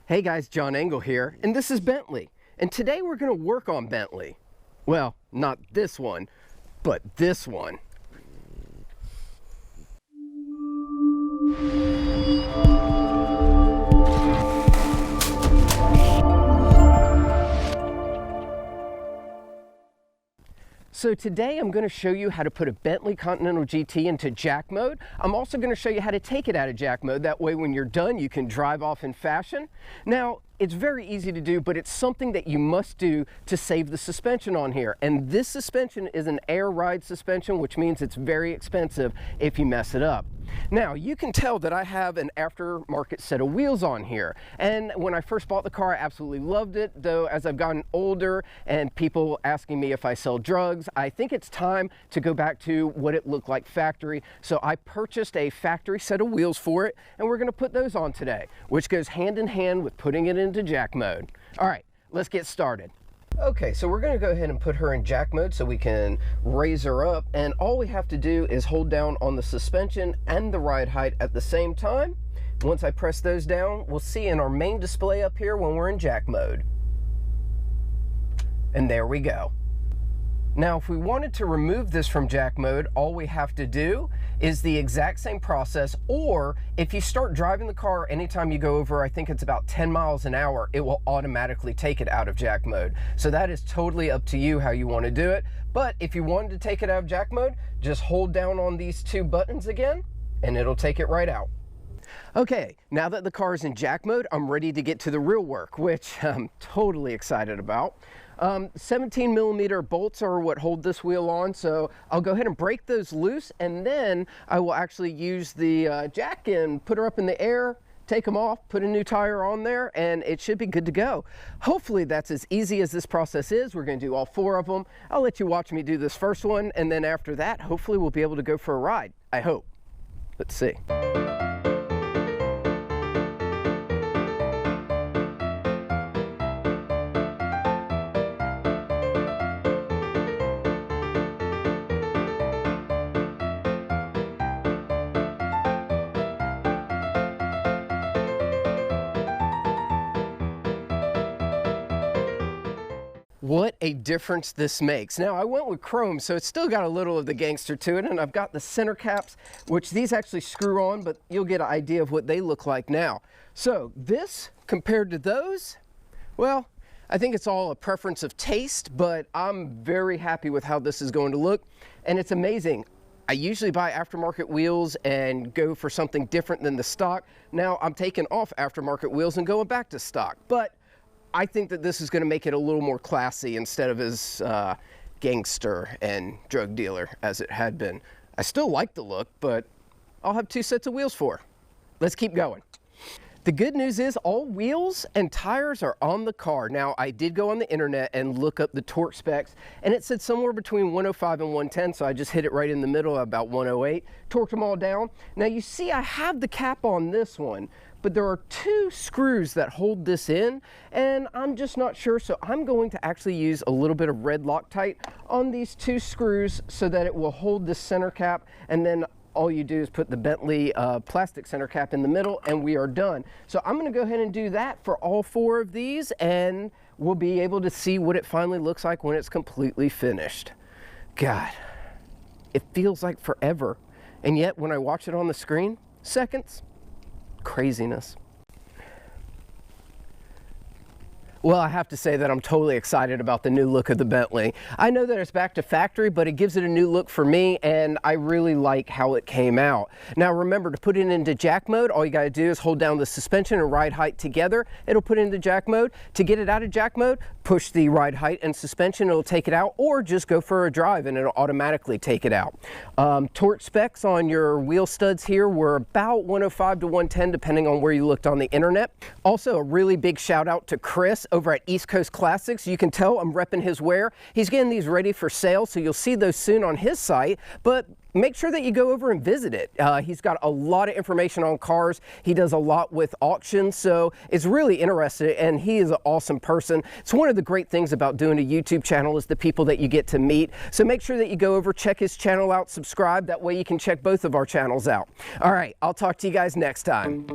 Hey guys, John Engel here, and this is Bentley. And today we're going to work on Bentley. Well, not this one, but this one. So today I'm going to show you how to put a Bentley Continental GT into jack mode. I'm also going to show you how to take it out of jack mode. That way when you're done, you can drive off in fashion. Now, it's very easy to do, but it's something that you must do to save the suspension on here. And this suspension is an air ride suspension, which means it's very expensive if you mess it up. Now, you can tell that I have an aftermarket set of wheels on here. And when I first bought the car, I absolutely loved it. Though, as I've gotten older and people asking me if I sell drugs, I think it's time to go back to what it looked like factory. So I purchased a factory set of wheels for it, and we're going to put those on today, which goes hand in hand with putting it into jack mode. All right, let's get started. Okay, so we're going to go ahead and put her in jack mode so we can raise her up, and all we have to do is hold down on the suspension and the ride height at the same time. Once I press those down, we'll see in our main display up here when we're in jack mode. And there we go. Now, if we wanted to remove this from jack mode, all we have to do is the exact same process, or if you start driving the car, anytime you go over, I think it's about 10 miles an hour, it will automatically take it out of jack mode. So that is totally up to you how you want to do it. But if you wanted to take it out of jack mode, just hold down on these two buttons again, and it'll take it right out. Okay, now that the car is in jack mode, I'm ready to get to the real work, which I'm totally excited about. 17mm bolts are what hold this wheel on, so I'll go ahead and break those loose, and then I will actually use the jack and put her up in the air, take them off, put a new tire on there, and it should be good to go. Hopefully that's as easy as this process is. We're going to do all four of them. I'll let you watch me do this first one, and then after that, hopefully we'll be able to go for a ride. I hope. Let's see. What a difference this makes. Now, I went with chrome, so it's still got a little of the gangster to it, and I've got the center caps, which these actually screw on, but you'll get an idea of what they look like now. So this, compared to those, well, I think it's all a preference of taste, but I'm very happy with how this is going to look, and it's amazing. I usually buy aftermarket wheels and go for something different than the stock. Now, I'm taking off aftermarket wheels and going back to stock, but I think that this is going to make it a little more classy instead of as gangster and drug dealer as it had been. I still like the look, but I'll have two sets of wheels for her. Let's keep going. The good news is all wheels and tires are on the car. Now, I did go on the internet and look up the torque specs, and it said somewhere between 105 and 110, so I just hit it right in the middle, about 108, torqued them all down. Now, you see I have the cap on this one, but there are two screws that hold this in, and I'm just not sure, so I'm going to actually use a little bit of red Loctite on these two screws so that it will hold the center cap, and then all you do is put the Bentley plastic center cap in the middle, and we are done. So I'm going to go ahead and do that for all four of these, and we'll be able to see what it finally looks like when it's completely finished. God, it feels like forever, and yet when I watch it on the screen, seconds. Craziness. Well, I have to say that I'm totally excited about the new look of the Bentley. I know that it's back to factory, but it gives it a new look for me, and I really like how it came out. Now remember, to put it into jack mode, all you gotta do is hold down the suspension and ride height together. It'll put it into jack mode. To get it out of jack mode, push the ride height and suspension, it'll take it out, or just go for a drive and it'll automatically take it out. Torque specs on your wheel studs here were about 105 to 110, depending on where you looked on the internet. Also, a really big shout out to Chris over at East Coast Classics. You can tell I'm repping his wear. He's getting these ready for sale, so you'll see those soon on his site, but make sure that you go over and visit it. He's got a lot of information on cars. He does a lot with auctions, so it's really interesting, and he is an awesome person. It's one of the great things about doing a YouTube channel is the people that you get to meet. So make sure that you go over, check his channel out, subscribe. That way you can check both of our channels out. All right, I'll talk to you guys next time.